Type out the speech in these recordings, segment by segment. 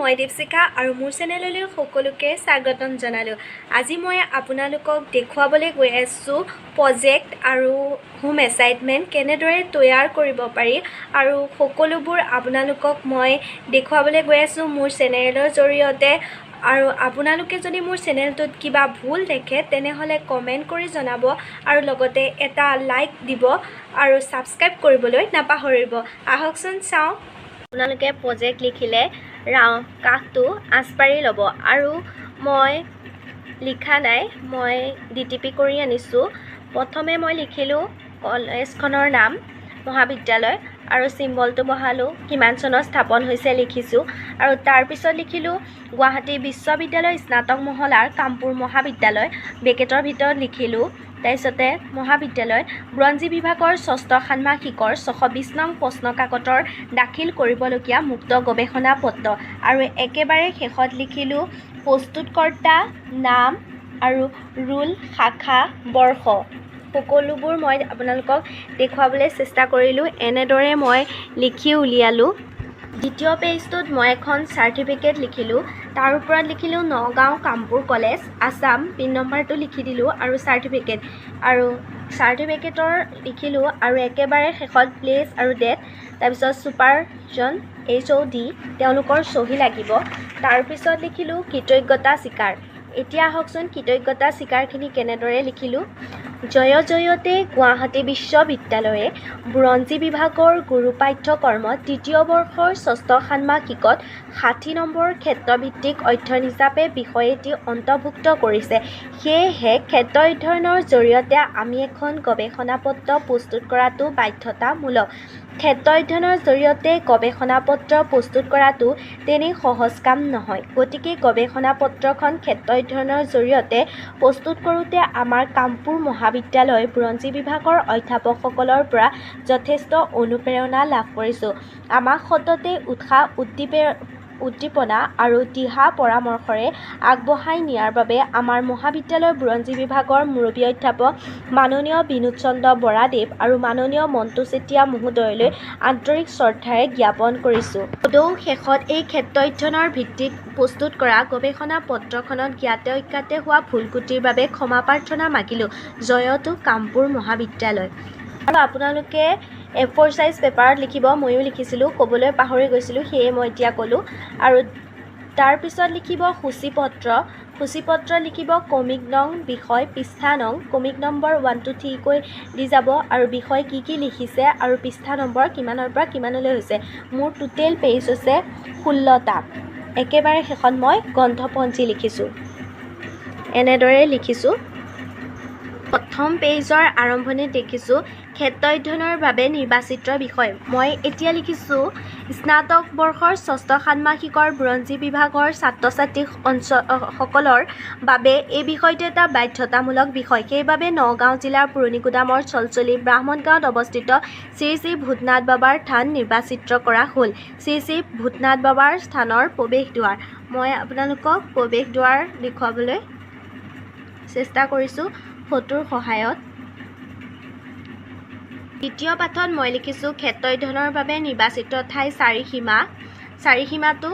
মই দীপশিখা আৰু মোৰ চেনেললৈ সকলোকে স্বাগতম জনালোঁ। আজি মই আপোনালোকক দেখুৱাবলৈ গৈ আছোঁ প্ৰজেক্ট আৰু হোম এছাইনমেণ্ট কেনেদৰে তৈয়াৰ কৰিব পাৰি আৰু সকলোবোৰ আপোনালোকক মই দেখুৱাবলৈ গৈ আছোঁ মোৰ চেনেলৰ জৰিয়তে। আৰু আপোনালোকে যদি মোৰ চেনেলটোত কিবা ভুল দেখে তেনেহ'লে কমেণ্ট কৰি জনাব আৰু লগতে এটা লাইক দিব আৰু ছাবস্ক্ৰাইব কৰিবলৈ নাপাহৰিব। আহকচোন চাওঁ। আপোনালোকে প্ৰজেক্ট লিখিলে কাষটো আঁচ পাৰি ল'ব আৰু মই লিখা নাই, মই ডিটিপি কৰি আনিছোঁ। প্ৰথমে মই লিখিলোঁ কলেজখনৰ নাম মহাবিদ্যালয় আৰু চিম্বলটো বহালোঁ, কিমান চনত স্থাপন হৈছে লিখিছোঁ আৰু তাৰপিছত লিখিলোঁ গুৱাহাটী বিশ্ববিদ্যালয় স্নাতক মহলাৰ কামপুৰ মহাবিদ্যালয়, ব্ৰেকেটৰ ভিতৰত লিখিলোঁ। তাৰপিছতে মহাবিদ্যালয়ত বুৰঞ্জী বিভাগৰ ষষ্ঠ ষান্মাসিকৰ 620 নং প্ৰশ্ন কাকতৰ দাখিল কৰিবলগীয়া মুক্ত গৱেষণা পত্ৰ আৰু একেবাৰে শেষত লিখিলোঁ প্ৰস্তুতকৰ্তা নাম আৰু ৰোল শাখা বৰ্ষ। সকলোবোৰ মই আপোনালোকক দেখুৱাবলৈ চেষ্টা কৰিলোঁ। এনেদৰে মই লিখি উলিয়ালোঁ। দ্বিতীয় পেজটোত মই এখন চাৰ্টিফিকেট লিখিলোঁ, তাৰ ওপৰত লিখিলোঁ নগাঁও কামপুৰ কলেজ আছাম, পিন নম্বৰটো লিখি দিলোঁ আৰু চাৰ্টিফিকেটৰ লিখিলোঁ আৰু একেবাৰে শেষত প্লেচ আৰু ডেট, তাৰপিছত ছুপাৰজন HOD তেওঁলোকৰ চহী লাগিব। তাৰপিছত লিখিলোঁ কৃতজ্ঞতা স্বীকাৰ। এতিয়া আহকচোন কৃতজ্ঞতা স্বীকাৰখিনি কেনেদৰে লিখিলোঁ। জয়তে গুৱাহাটী বিশ্ববিদ্যালয়ে বুৰঞ্জী বিভাগৰ গুৰু পাঠ্যক্ৰম তৃতীয় বৰ্ষৰ ষষ্ঠ ষান্মাসিকত 60 নম্বৰ ক্ষেত্ৰভিত্তিক অধ্যয়ন হিচাপে বিষয় এটি অন্তৰ্ভুক্ত কৰিছে। সেয়েহে ক্ষেত্ৰ অধ্যয়নৰ জৰিয়তে আমি এখন গৱেষণা পত্ৰ প্ৰস্তুত কৰাটো বাধ্যতামূলক। ক্ষেত্ৰ অধ্যয়নৰ জৰিয়তে গৱেষণা পত্ৰ প্ৰস্তুত কৰাটো তেনেই সহজ কাম নহয়। গতিকে গৱেষণা পত্ৰখন ক্ষেত্ৰ অধ্যয়নৰ জৰিয়তে প্ৰস্তুত কৰোঁতে আমাৰ কামপুৰ মহাবিদ্যালয় বুৰঞ্জী বিভাগৰ অধ্যাপকসকলৰ পৰা যথেষ্ট অনুপ্ৰেৰণা লাভ কৰিছোঁ। আমাক সততে উৎসাহ উদ্দীপনা আৰু দিহা পৰামৰ্শৰে আগবঢ়াই নিয়াৰ বাবে আমাৰ মহাবিদ্যালয়ৰ বুৰঞ্জী বিভাগৰ মুৰব্বী অধ্যাপক মাননীয় বিনোদ চন্দ্ৰ বৰাদেৱ আৰু মাননীয় মণ্টু চেতিয়া মহোদয়লৈ আন্তৰিক শ্ৰদ্ধাৰে জ্ঞাপন কৰিছোঁ। সদৌ শেষত এই ক্ষেত্ৰ অধ্যয়নৰ ভিত্তিত প্ৰস্তুত কৰা গৱেষণা পত্ৰখনত জ্ঞাতে অজ্ঞাতে হোৱা ভুল ক্ৰুটিৰ বাবে ক্ষমা প্ৰাৰ্থনা মাগিলোঁ। জয়তু কামপুৰ মহাবিদ্যালয়। আৰু আপোনালোকে A4 সাইজ পেপাৰত লিখিব, ময়ো লিখিছিলোঁ, ক'বলৈ পাহৰি গৈছিলোঁ, সেয়ে মই এতিয়া ক'লোঁ। আৰু তাৰপিছত লিখিব সূচীপত্ৰ লিখিব কমিক নং, বিষয়, পৃষ্ঠা নং, কমিক নম্বৰ 1 2 3 কৈ দি যাব আৰু বিষয় কি লিখিছে আৰু পৃষ্ঠা নম্বৰ কিমানৰ পৰা কিমানলৈ হৈছে। মোৰ টোটেল পেজ হৈছে 16টা। একেবাৰে শেষত মই গ্ৰন্থপঞ্জী লিখিছোঁ। এনেদৰে লিখিছোঁ। প্ৰথম পেজৰ আৰম্ভণিত দেখিছোঁ ক্ষেত্ৰ অধ্যয়নৰ বাবে নিৰ্বাচিত বিষয়। মই এতিয়া লিখিছোঁ স্নাতক বৰ্ষৰ ষষ্ঠ ষান্মাসিকৰ বুৰঞ্জী বিভাগৰ ছাত্ৰ ছাত্ৰীসকলৰ বাবে এই বিষয়টো এটা বাধ্যতামূলক বিষয়। সেইবাবে নগাঁও জিলাৰ পুৰণিগুদামৰ চলচলি ব্ৰাহ্মণগাঁৱত অৱস্থিত শ্ৰী শ্ৰী ভূতনাথ বাবাৰ থান নিৰ্বাচিত কৰা হ'ল। শ্ৰী শ্ৰী ভূতনাথ বাবাৰ স্থানৰ প্ৰৱেশদ্বাৰ। মই আপোনালোকক প্ৰৱেশদ্বাৰ দেখুৱাবলৈ চেষ্টা কৰিছোঁ ফটোৰ সহায়ত। দ্বিতীয় পাঠত মই লিখিছোঁ ক্ষেত্ৰ অধ্যয়নৰ বাবে নিৰ্বাচিত ঠাই চাৰিসীমাটো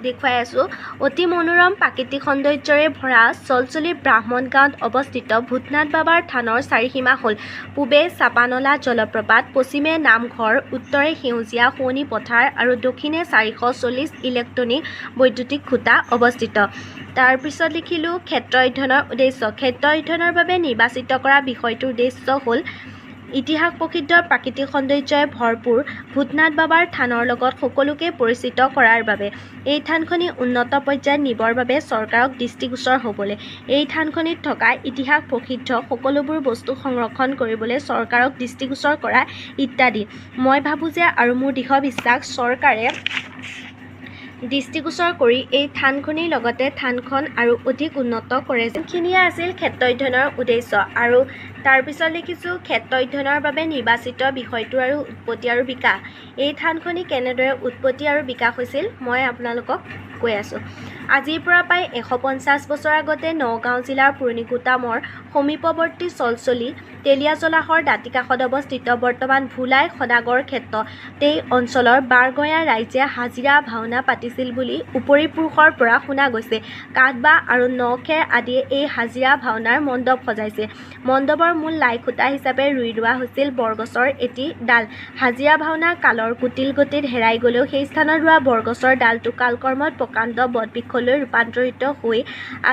দেখুৱাই আছোঁ। অতি মনোৰম প্ৰাকৃতিক সৌন্দৰ্যৰে ভৰা চলচলি ব্ৰাহ্মণগাঁৱত অৱস্থিত ভূতনাথ বাবাৰ থানৰ চাৰিসীমা হ'ল পূবে চাপানলা জলপ্ৰপাত, পশ্চিমে নামঘৰ, উত্তৰে সেউজীয়া শুৱনি পথাৰ আৰু দক্ষিণে 440 ইলেক্ট্ৰনিক বৈদ্যুতিক খুঁটা অৱস্থিত। তাৰপিছত লিখিলোঁ ক্ষেত্ৰ অধ্যয়নৰ উদ্দেশ্য। ক্ষেত্ৰ অধ্যয়নৰ বাবে নিৰ্বাচিত কৰা বিষয়টোৰ উদ্দেশ্য হ'ল ইতিহাস প্ৰসিদ্ধ প্ৰাকৃতিক সৌন্দৰ্যৰে ভৰপূৰ ভূতনাথ বাবাৰ থানৰ লগত সকলোকে পৰিচিত কৰাৰ বাবে। এই থানখনি উন্নত পৰ্যায়ত নিবৰ বাবে চৰকাৰক দৃষ্টিগোচৰ হ'বলৈ, এই থানখনিত থকা ইতিহাস প্ৰসিদ্ধ সকলোবোৰ বস্তু সংৰক্ষণ কৰিবলৈ চৰকাৰক দৃষ্টিগোচৰ কৰা ইত্যাদি। মই ভাবোঁ যে আৰু মোৰ দৃঢ় বিশ্বাস চৰকাৰে দৃষ্টিগোচৰ কৰি এই থানখনিৰ লগতে থানখন আৰু অধিক উন্নত কৰে। এইখিনিয়ে আছিল ক্ষেত্ৰ অধ্যয়নৰ উদ্দেশ্য। আৰু তাৰপিছত লিখিছোঁ ক্ষেত্ৰ অধ্যয়নৰ বাবে নিৰ্বাচিত বিষয়টো আৰু উৎপত্তি আৰু বিকাশ। এই থানখনি কেনেদৰে উৎপত্তি আৰু বিকাশ হৈছিল মই আপোনালোকক কৈ আছোঁ। আজিৰ পৰা প্ৰায় 150 বছৰ আগতে নগাঁও জিলাৰ পুৰণিগুদামৰ সমীপৱৰ্তী চলচলি তেলীয়া জলাশয়ৰ দাঁতিকাষত অৱস্থিত বৰ্তমান ভোলাই সদাগৰ ক্ষেত্ৰতেই অঞ্চলৰ বাৰগঞা ৰাইজে হাজিৰা ভাওনা পাতিছিল বুলি উপৰি পুৰুষৰ পৰা শুনা গৈছে। কাঠ বাঁহ আৰু নখেৰ আদিয়ে এই হাজিৰা ভাওনাৰ মণ্ডপ সজাইছে। মণ্ডপৰ মূল লাই খুঁটা হিচাপে ৰুই ৰোৱা হৈছিল বৰগছৰ এটি ডাল। হাজিৰা ভাওনা কালৰ কুটিল গতিত হেৰাই গ'লেও সেই স্থানত ৰোৱা বৰগছৰ ডালটো কালক্ৰমত প্ৰকাণ্ড বটবৃক্ষলৈ ৰূপান্তৰিত হৈ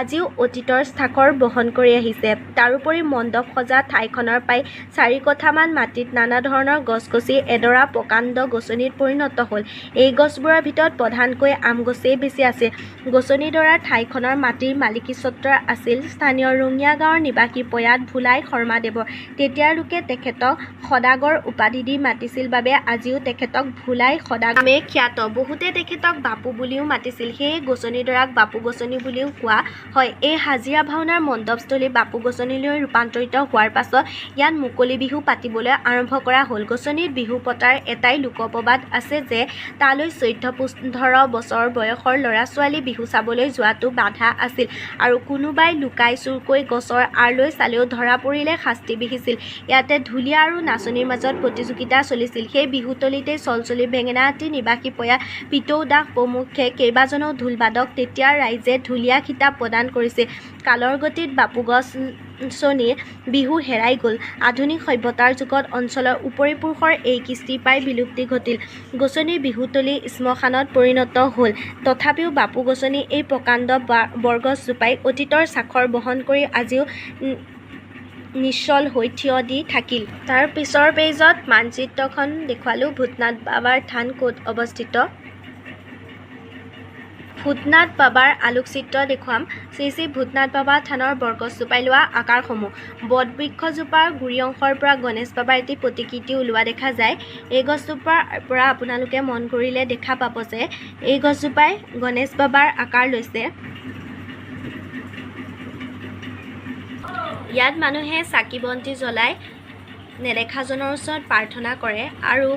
আজিও অতীতৰ স্বাক্ষৰ বহন কৰি আহিছে। তাৰোপৰি মণ্ডপ সজা ঠাইখনৰ প্ৰায় 4 কঠামান মাটিত নানা ধৰণৰ গছ-গছি এডৰা প্ৰকাণ্ড গছনিত পৰিণত হ'ল। এই গছবোৰৰ ভিতৰত প্ৰধানকৈ আম গছেই বেছি আছে। গছনিডৰাৰ ঠাইখনৰ মাটিৰ মালিকীস্বত্ব আছিল স্থানীয় ৰঙিয়া গাঁৱৰ নিবাসী প্ৰয়াত ভোলাই শৰ্মাদেৱৰ। তেতিয়াৰ লোকে তেখেতক সদাগৰ উপাধি দি মাতিছিল বাবে আজিও তেখেতক ভোলাই সদাগৰ নামে খ্যাত। বহুতে তেখেতক বাপু বুলিও মাতিছিল, সেয়ে গছনিডৰাক বাপু গছনি বুলিও কোৱা হয়। এই হাজিৰা ভাওনাৰ মণ্ডপস্থলী বাপু গছনিলৈ ৰূপান্তৰিত হোৱাৰ পাছত ইয়াত মুকলি বিহু পাতিবলৈ আৰম্ভ কৰা হ'ল। গছনিত বিহু পতাৰ এটাই লোকপ্ৰবাদ আছে যে তালৈ 14-15 বছৰ বয়সৰ ল'ৰা-ছোৱালী বিহু চাবলৈ যোৱাটো বাধা আছিল আৰু কোনোবাই লুকাই চুৰকৈ গছৰ আঁৰ লৈ চালেও ধৰা পৰিলে শাস্তি বিহিছিল। ইয়াতে ঢুলীয়া আৰু নাচনীৰ মাজত প্ৰতিযোগিতা চলিছিল। সেই বিহুতলীতেই চলচলি বেঙেনাআটীৰ নিবাসী প্ৰয়াত পিতৌ দাস প্ৰমুখ্যে কেইবাজনো ঢোলবাদক তেতিয়া ৰাইজে ঢুলীয়া খিতাপ প্ৰদান কৰিছিল। কালৰ গতিত বাপু গছনিৰ বিহু হেৰাই গ'ল। আধুনিক সভ্যতাৰ যুগত অঞ্চলৰ উপৰি পুৰুষৰ এই কৃষ্টি প্ৰায় বিলুপ্তি ঘটিল। গছনিৰ বিহুতলী শ্মশানত পৰিণত হ'ল। তথাপিও বাপু গছনি এই প্ৰকাণ্ড বৰগছজোপাই অতীতৰ স্বাক্ষৰ বহন কৰি আজিও নিশ্চল হৈ থিয় দি থাকিল। তাৰ পিছৰ পেজত মানচিত্ৰখন দেখুৱালোঁ। ভূতনাথ বাবাৰ থান ক'ত অৱস্থিত। ভূতনাথ বাবাৰ আলোকচিত্ৰ দেখুৱাম। শ্ৰী শ্ৰী ভূতনাথ বাবা থানৰ বৰগছজোপাই লোৱা আকাৰসমূহ। বটবৃক্ষজোপাৰ গুৰি অংশৰ পৰা গণেশ বাবাৰ এটি প্ৰতিকৃতি ওলোৱা দেখা যায়। এই গছজোপাৰ পৰা আপোনালোকে মন কৰিলে দেখা পাব যে এই গছজোপাই গণেশ বাবাৰ আকাৰ লৈছে। ইয়াত মানুহে চাকি বন্তি জ্বলাই নেদেখাজনৰ ওচৰত প্ৰাৰ্থনা কৰে আৰু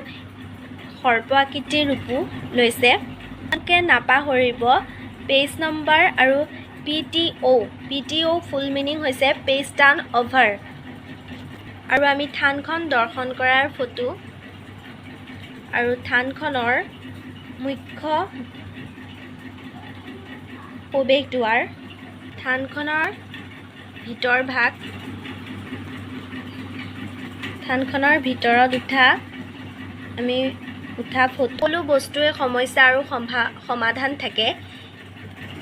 সৰ্প আকৃতিৰ ৰূপো লৈছে। আপোনালোকে নাপাহৰিব পেজ নম্বৰ আৰু PTO ফুল মিনিং হৈছে পেজ টাৰ্ণ অভাৰ। আৰু আমি থানখন দৰ্শন কৰাৰ ফটো আৰু থানখনৰ মুখ্য প্ৰৱেশ দুৱাৰ, থানখনৰ ভিতৰ ভাগ, থানখনৰ ভিতৰত আমি উঠা সকলো বস্তুৱে সমস্যা আৰু সমাধান থাকে।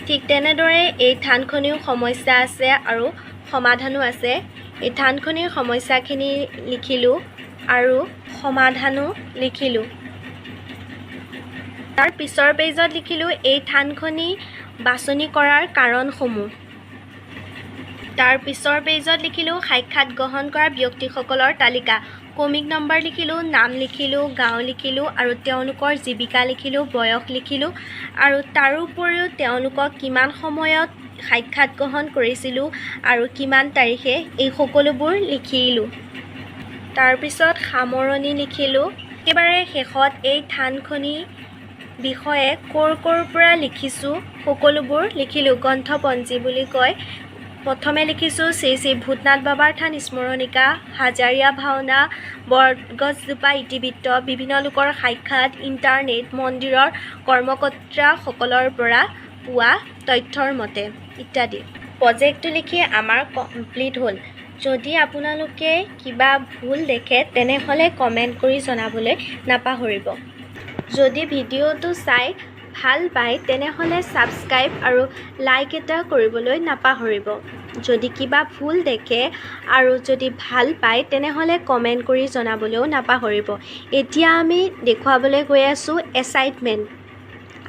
ঠিক তেনেদৰে এই থানখনিও সমস্যা আছে আৰু সমাধানো আছে। এই থানখনিৰ সমস্যাখিনি লিখিলোঁ আৰু সমাধানো লিখিলোঁ। তাৰ পিছৰ পেজত লিখিলোঁ এই থানখনি বাছনি কৰাৰ কাৰণসমূহ। তাৰ পিছৰ পেজত লিখিলোঁ সাক্ষাৎ গ্ৰহণ কৰা ব্যক্তিসকলৰ তালিকা। ক্ৰমিক নম্বৰ লিখিলোঁ, নাম লিখিলোঁ, গাঁও লিখিলোঁ আৰু তেওঁলোকৰ জীৱিকা লিখিলোঁ, বয়স লিখিলোঁ আৰু তাৰোপৰিও তেওঁলোকক কিমান সময়ত সাক্ষাৎ গ্ৰহণ কৰিছিলোঁ আৰু কিমান তাৰিখে এই সকলোবোৰ লিখিলোঁ। তাৰপিছত সামৰণি লিখিলোঁ। একেবাৰে শেষত এই থানখনিৰ বিষয়ে ক'ৰ পৰা লিখিছোঁ সকলোবোৰ লিখিলোঁ। গ্ৰন্থপঞ্জী বুলি কয়। প্ৰথমে লিখিছোঁ শ্ৰী শ্ৰী ভূতনাথ বাবাৰ থান স্মৰণিকা, হাজাৰীয়া ভাওনা, বৰগছজোপা ইতিবৃত্ত, বিভিন্ন লোকৰ সাক্ষাৎ, ইণ্টাৰনেট, মন্দিৰৰ কৰ্মকৰ্তাসকলৰ পৰা পোৱা তথ্যৰ মতে ইত্যাদি। প্ৰজেক্টটো লিখি আমাৰ কমপ্লিট হ'ল। যদি আপোনালোকে কিবা ভুল দেখে তেনেহ'লে কমেণ্ট কৰি জনাবলৈ নাপাহৰিব। যদি ভিডিঅ'টো চাই ভাল পায় তেনেহ'লে ছাবস্ক্ৰাইব আৰু লাইক এটা কৰিবলৈ নাপাহৰিব। যদি কিবা ভুল দেখে আৰু যদি ভাল পায় তেনেহ'লে কমেণ্ট কৰি জনাবলৈও নাপাহৰিব। এতিয়া আমি দেখুৱাবলৈ গৈ আছোঁ এছাইনমেণ্ট।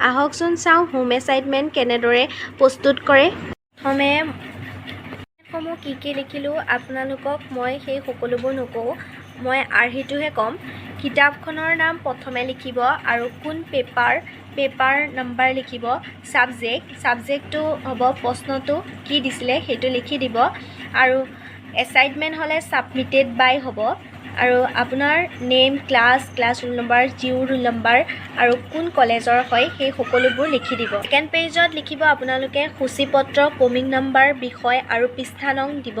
আহকচোন চাওঁ হোম এছাইনমেণ্ট কেনেদৰে প্ৰস্তুত কৰে। প্ৰথমে সমূহ কি লিখিলোঁ আপোনালোকক মই সেই সকলোবোৰ নকওঁ, মই আৰ্হিটোহে ক'ম। কিতাপখনৰ নাম প্ৰথমে লিখিব আৰু কোন পেপাৰ নম্বৰ লিখিব। ছাবজেক্টটো হ'ব প্ৰশ্নটো কি দিছিলে সেইটো লিখি দিব আৰু এছাইনমেণ্ট হ'লে ছাবমিটেড বাই হ'ব আৰু আপোনাৰ নেম, ক্লাছ ৰোল নম্বৰ, জিঅ' ৰোল নম্বৰ আৰু কোন কলেজৰ হয় সেই সকলোবোৰ লিখি দিব। ছেকেণ্ড পেজত লিখিব আপোনালোকে সূচীপত্ৰ, ক্ৰমিক নম্বৰ, বিষয় আৰু পৃষ্ঠা নং দিব।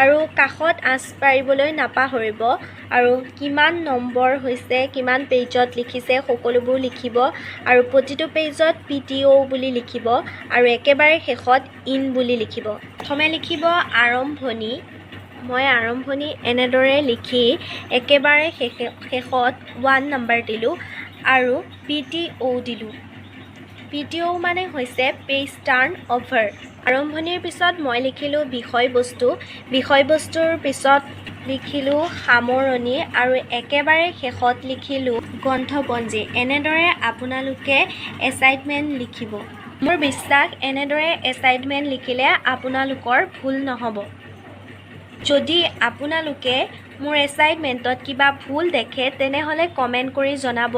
আৰু কাষত আঁচ পাৰিবলৈ নাপাহৰিব আৰু কিমান নম্বৰ হৈছে কিমান পেজত লিখিছে সকলোবোৰ লিখিব আৰু প্ৰতিটো পেজত PTO বুলি লিখিব আৰু একেবাৰে শেষত ইন বুলি লিখিব প্ৰথমে লিখিব আৰম্ভণি মই আৰম্ভণি এনেদৰে লিখি একেবাৰে শেষত 1 নম্বৰ দিলোঁ আৰু PTO দিলোঁ PTO মানে হৈছে পেজ টাৰ্ণ অভাৰ আৰম্ভণিৰ পিছত মই লিখিলোঁ বিষয়বস্তুৰ পিছত লিখিলোঁ সামৰণি আৰু একেবাৰে শেষত লিখিলোঁ গ্ৰন্থপঞ্জী এনেদৰে আপোনালোকে এছাইনমেণ্ট লিখিব মোৰ বিশ্বাস এনেদৰে এছাইনমেণ্ট লিখিলে আপোনালোকৰ ভুল নহ'ব যদি আপোনালোকে মোৰ এছাইনমেণ্টত কিবা ভুল দেখে তেনেহ'লে কমেণ্ট কৰি জনাব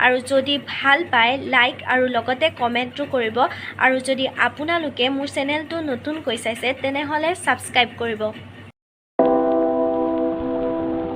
আৰু যদি ভাল পায় লাইক আৰু লগতে কমেণ্টটো কৰিব আৰু যদি আপোনালোকে মোৰ চেনেলটো নতুনকৈ চাইছে তেনেহ'লে ছাবস্ক্ৰাইব কৰিব